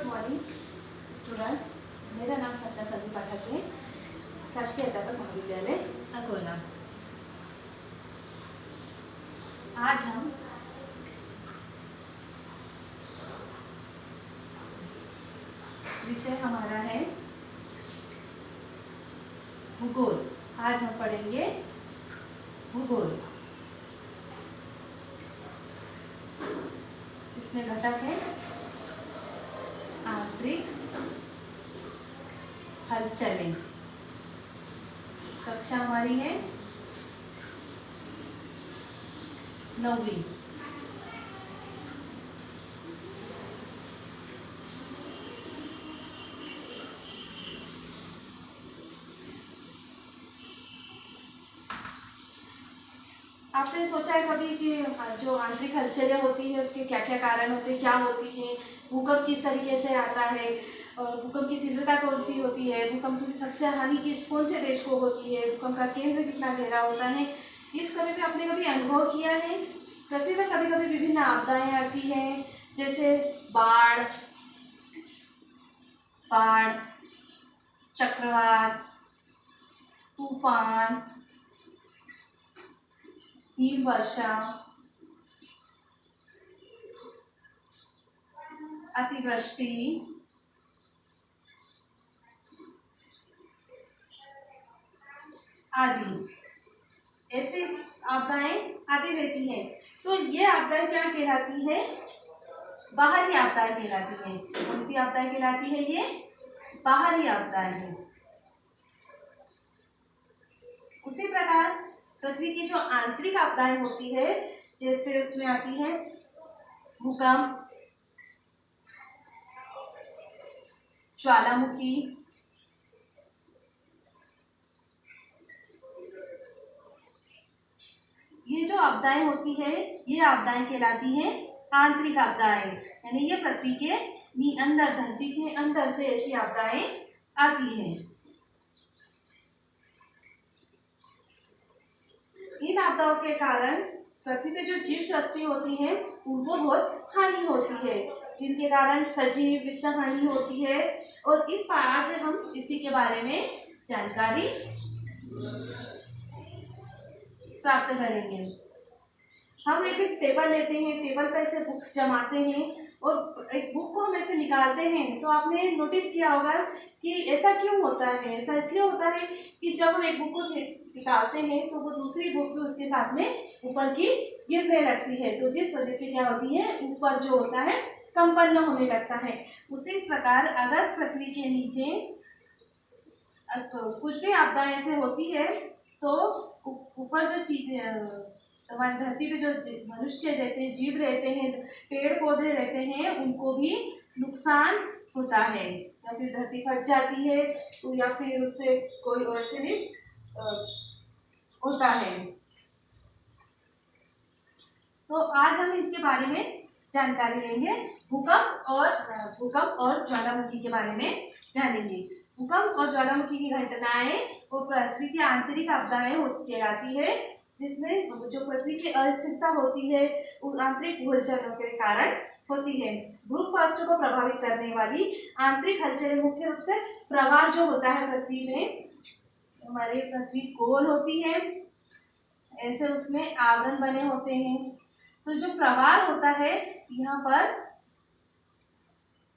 Morning student, मेरा नाम सपना संदीप पाठक है, शासकीय अध्यापक महाविद्यालय अकोला। आज हम विषय हमारा है भूगोल। आज हम पढ़ेंगे भूगोल। इसमें घटक है आंतरिक हलचलें। कक्षा हमारी है 9वीं। आपने सोचा है कभी कि जो आंतरिक हलचलें होती है उसके क्या क्या कारण होते हैं, क्या होती हैं, भूकंप किस तरीके से आता है और भूकंप की तीव्रता कौन सी होती है, भूकंप की सबसे हानि कौन से देश को होती है, भूकंप का केंद्र कितना गहरा होता है, इस कभी भी आपने कभी अनुभव किया है। पृथ्वी पर कभी कभी विभिन्न आपदाएं आती हैं, जैसे बाढ़, चक्रवात, तूफान, हिमवर्षा, अतिवृष्टि, आदि ऐसे आपदाएं आती रहती हैं। तो ये आपदाएं क्या कहलाती है? बाहरी आपदाएं कहलाती हैं। कौन सी आपदाएं कहलाती है? ये बाहरी आपदाएं हैं। उसी प्रकार पृथ्वी की जो आंतरिक आपदाएं होती है, जैसे उसमें आती है भूकंप, ज्वालामुखी, ये जो आपदाएं होती है ये आपदाएं कहलाती हैं आंतरिक आपदाएं। यानी ये पृथ्वी के अंदर, धरती के अंदर से ऐसी आपदाएं आती हैं। इन आपदाओं के कारण पृथ्वी पे जो जीव सृष्टि होती है उनको बहुत हानि होती है, जिनके कारण सजीव वित्त हानि होती है। और आज हम इसी के बारे में जानकारी प्राप्त करेंगे। हम एक टेबल लेते हैं, टेबल पर ऐसे बुक्स जमाते हैं और एक बुक को हम ऐसे निकालते हैं। तो आपने नोटिस किया होगा कि ऐसा क्यों होता है? ऐसा इसलिए होता है कि जब हम एक बुक को निकालते हैं तो वो दूसरी बुक भी उसके साथ में ऊपर की गिरने लगती है, तो जिस वजह से क्या होती है, ऊपर जो होता है कंपन होने लगता है। उसी प्रकार अगर पृथ्वी के नीचे कुछ भी आपदाएं ऐसे होती है तो ऊपर जो चीजें, हमारी धरती पे जो मनुष्य रहते हैं, जीव रहते हैं, पेड़ पौधे रहते हैं, उनको भी नुकसान होता है, या फिर धरती फट जाती है या फिर उससे कोई वैसे भी होता है। तो आज हम इनके बारे में जानकारी लेंगे। भूकंप और ज्वालामुखी के बारे में जानेंगे। भूकंप और ज्वालामुखी की घटनाएं वो पृथ्वी की आंतरिक आपदाएं कहलाती है, जिसमें जो पृथ्वी की अस्थिरता होती है आंतरिक हलचलों के कारण होती है। भूपृष्ठ को प्रभावित करने वाली आंतरिक हलचलें मुख्य रूप से प्रवाह जो होता है पृथ्वी में, हमारी पृथ्वी गोल होती है, ऐसे उसमें आवरण बने होते हैं। तो जो प्रवाह होता है यहाँ पर,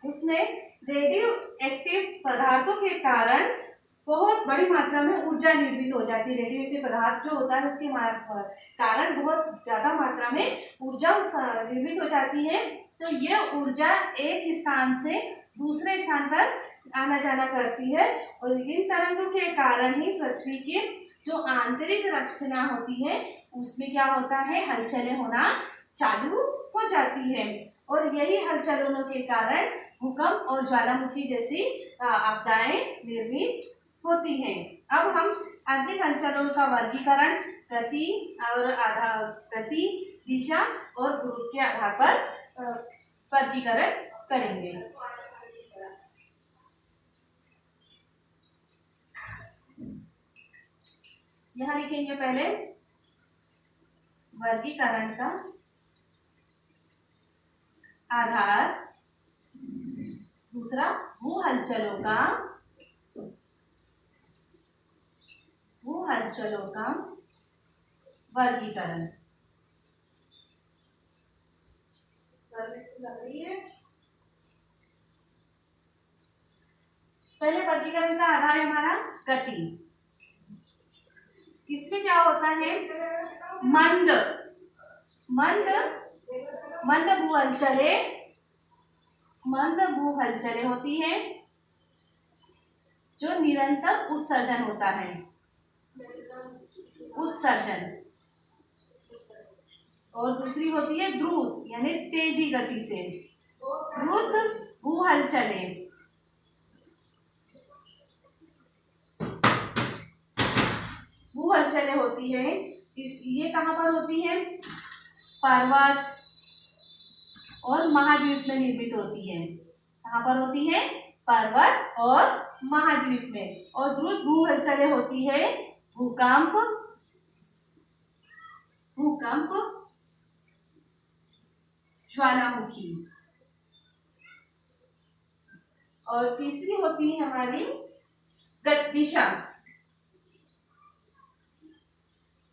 उसमें रेडियो एक्टिव पदार्थों के कारण बहुत बड़ी मात्रा में ऊर्जा निर्मित हो जाती है। रेडियो एक्टिव पदार्थ जो होता है उसके कारण बहुत ज्यादा मात्रा में ऊर्जा निर्मित हो जाती है। तो ये ऊर्जा एक स्थान से दूसरे स्थान पर आना जाना करती है, और इन तरंगों के कारण ही पृथ्वी की जो आंतरिक रचना होती है उसमें क्या होता है, हलचलें होना चालू हो जाती है। और यही हलचलों के कारण भूकंप और ज्वालामुखी जैसी आपदाएं निर्मित होती हैं। अब हम आंतरिक हलचलों का वर्गीकरण गति, दिशा और गुरुत्व के आधार पर वर्गीकरण करेंगे। यहाँ लिखेंगे पहले वर्गीकरण का आधार, दूसरा भू हलचलों का वर्गीकरण। पहले वर्गीकरण का आधार है हमारा गति। इसमें क्या होता है, मंद भू हलचलें होती हैं जो निरंतर उत्सर्जन होता है, उत्सर्जन। और दूसरी होती है द्रुत यानी तेजी गति से, द्रुत भू हलचलें। भू हलचलें होती है ये कहाँ पर होती है, पर्वत और महाद्वीप में निर्मित होती है। कहाँ पर होती है, पर्वत और महाद्वीप में। और द्रुत भू हलचलें होती है भूकंप, ज्वालामुखी। और तीसरी होती है हमारी दिशा।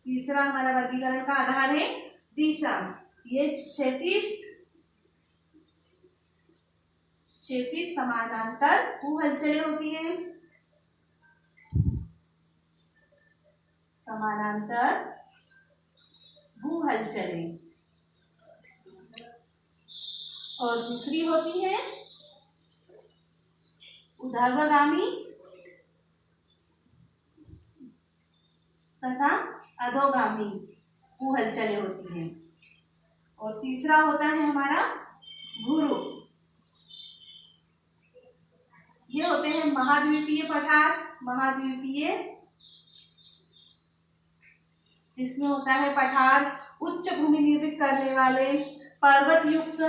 तीसरा हमारा वर्गीकरण का आधार है दिशा। ये क्षैतिज समानांतर भू हलचलें होती है, समानांतर भू हलचलें। और दूसरी होती है ऊर्ध्वगामी तथा अधोगामी भू हलचलें होती हैं। और तीसरा होता है हमारा भूरूप। ये होते हैं महाद्वीपीय पठार, जिसमें होता है पठार उच्च भूमि निर्मित करने वाले, पर्वत युक्त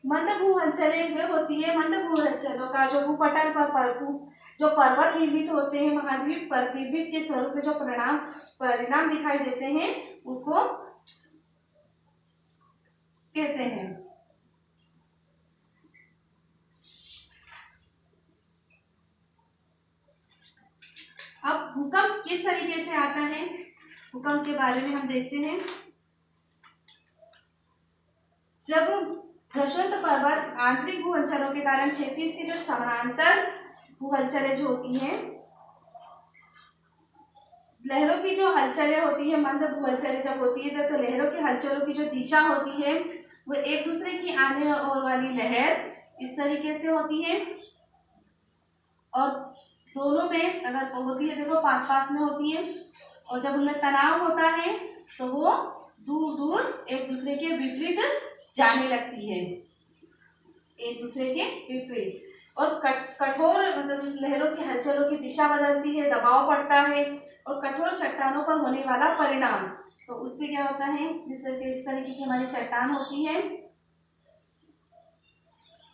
मंद भू हलचलें वे होती है, मंद भू हलचलों का जो भूपटल पर जो पर्वत निर्मित होते हैं महाद्वीप पर, निर्मित के स्वरूप में जो परिणाम दिखाई देते हैं उसको कहते हैं। अब भूकंप किस तरीके से आता है, भूकंप के बारे में हम देखते हैं। जब घर्षण पर्वत आंतरिक भू हलचलों के कारण क्षैतिज के जो समानांतर भू हलचलें जो होती हैं, लहरों की जो हलचलें होती है, मंद भू हलचलें जब होती है तो लहरों की हलचलों की जो दिशा होती है वो एक दूसरे की आने और वाली लहर इस तरीके से होती है। और दोनों में अगर होती है, देखो पास पास में होती है। और जब उनमें तनाव होता है तो वो दूर दूर एक दूसरे के विपरीत जाने लगती है, एक दूसरे के विपरीत। और कठोर मतलब लहरों की हलचलों की दिशा बदलती है, दबाव पड़ता है और कठोर चट्टानों पर होने वाला परिणाम, तो उससे क्या होता है, जैसे इस तरीके की हमारी चट्टान होती है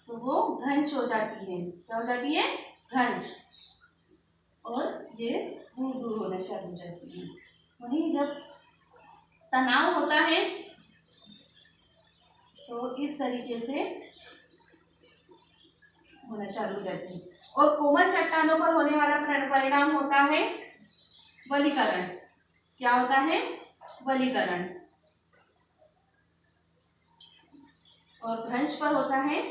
तो वो भ्रंश हो जाती है। क्या हो जाती है, भ्रंश। और ये दूर दूर होना शुरू हो जाती है। वहीं जब तनाव होता है तो इस तरीके से होना चालू हो जाती है। और कोमल चट्टानों पर होने वाला परिणाम होता है वलीकरण। क्या होता है, वलीकरण। और भ्रंश पर होता है।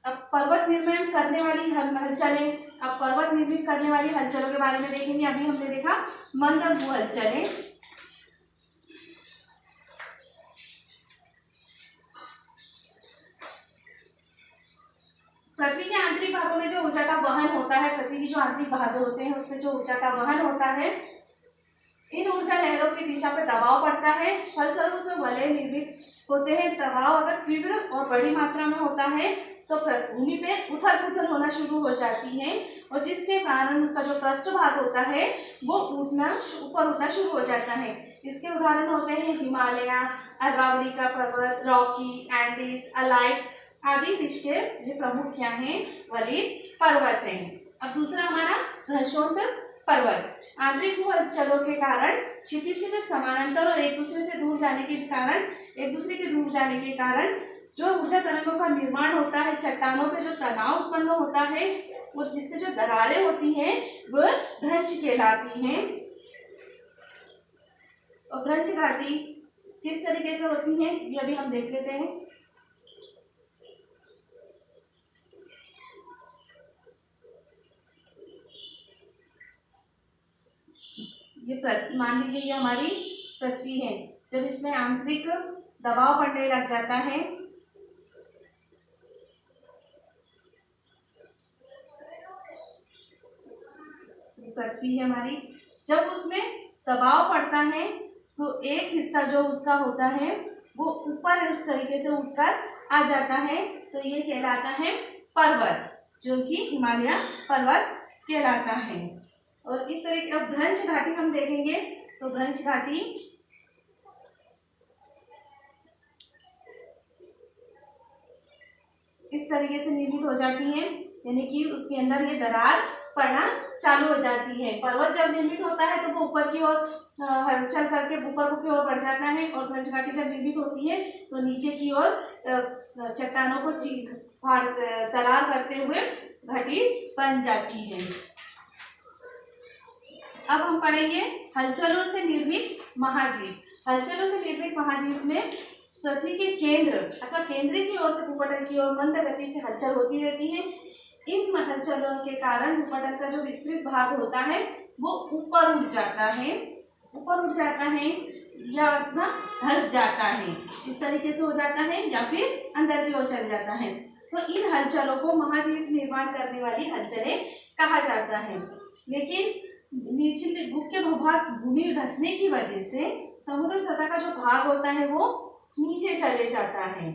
अब पर्वत निर्माण करने वाली हलचलें, अब पर्वत निर्मित करने वाली हलचलों के बारे में देखेंगे। अभी हमने देखा मंद भू हलचलें। पृथ्वी के आंतरिक भागों में जो ऊर्जा का वहन होता है, पृथ्वी की जो आंतरिक भाग होते हैं उसमें जो ऊर्जा का वहन होता है, इन ऊर्जा लहरों की दिशा पर दबाव पड़ता है, फलस्वरूप उसमें वलय निर्मित होते हैं। दबाव अगर तीव्र और बड़ी मात्रा में होता है तो भूमि पे उथल पुथल होना शुरू हो जाती है, और जिसके कारण उसका जो पृष्ठभाग होता है वो ऊपर उठना शुरू हो जाता है। इसके उदाहरण होते हैं हिमालय, अरावली का पर्वत, रॉकी, एंडीज, अलाइट्स आदि विश्व के ये प्रमुख क्या हैं, वलित पर्वत हैं। अब दूसरा हमारा भ्रंशोत्तर पर्वत। आंतरिक भूहलचलों के कारण क्षितिज के जो समानांतर और एक दूसरे से दूर जाने के कारण, एक दूसरे के दूर जाने के कारण जो ऊर्जा तरंगों का निर्माण होता है, चट्टानों पे जो तनाव उत्पन्न होता है और जिससे जो दरारें होती हैं वह भ्रंश कहलाती हैं। और भ्रंश घाटी किस तरीके से होती है ये अभी हम देख लेते हैं। ये मान लीजिए ये हमारी पृथ्वी है। जब इसमें आंतरिक दबाव पड़ने लग जाता है, पृथ्वी है हमारी, जब उसमें दबाव पड़ता है तो एक हिस्सा जो उसका होता है वो ऊपर उस तरीके से उठकर आ जाता है, तो ये कहलाता है पर्वत, जो कि हिमालय पर्वत कहलाता है। और इस तरह की अब भ्रंश घाटी हम देखेंगे तो भ्रंश घाटी इस तरीके से निर्मित हो जाती है, यानी कि उसके अंदर ये दरार पड़ना चालू हो जाती है। पर्वत जब निर्मित होता है तो वो ऊपर की ओर हलचल करके ऊपर की ओर बढ़ जाता है, और भ्रंश घाटी जब निर्मित होती है तो नीचे की ओर चट्टानों को दरार करते हुए घाटी बन जाती है। अब हम पढ़ेंगे हलचलों से निर्मित महाद्वीप। हलचलों से निर्मित महाद्वीप में पृथ्वी के केंद्र अथवा केंद्र की ओर से भूपटल की ओर मंद गति से हलचल होती रहती है। इन हलचलों के कारण भूपटल का जो विस्तृत भाग होता है वो ऊपर उठ जाता है, या अपना धंस जाता है, इस तरीके से हो जाता है, या फिर अंदर की ओर चल जाता है। तो इन हलचलों को महाद्वीप निर्माण करने वाली हलचलें कहा जाता है। लेकिन निचले मुख्य भूभाग भूमि धंसने की वजह से समुद्र सतह का जो भाग होता है वो नीचे चले जाता है।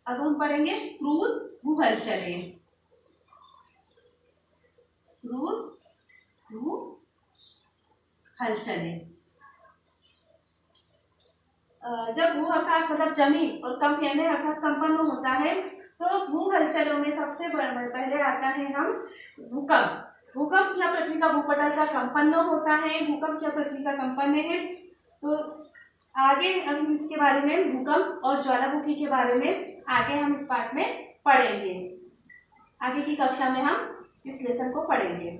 अब हम पढ़ेंगे क्रूर भूहलचलें। क्रूर भूहलचलें जब भू अर्थात मतलब जमीन और कंपन अर्थात कंपन होता है तो भू हलचलों में सबसे पहले आता है हम भूकंप। भूकंप या पृथ्वी का भूपटल का कंपन होता है, भूकंप या पृथ्वी का कंपन है। तो आगे हम इसके बारे में, भूकंप और ज्वालामुखी के बारे में आगे हम इस पाठ में पढ़ेंगे। आगे की कक्षा में हम इस लेसन को पढ़ेंगे।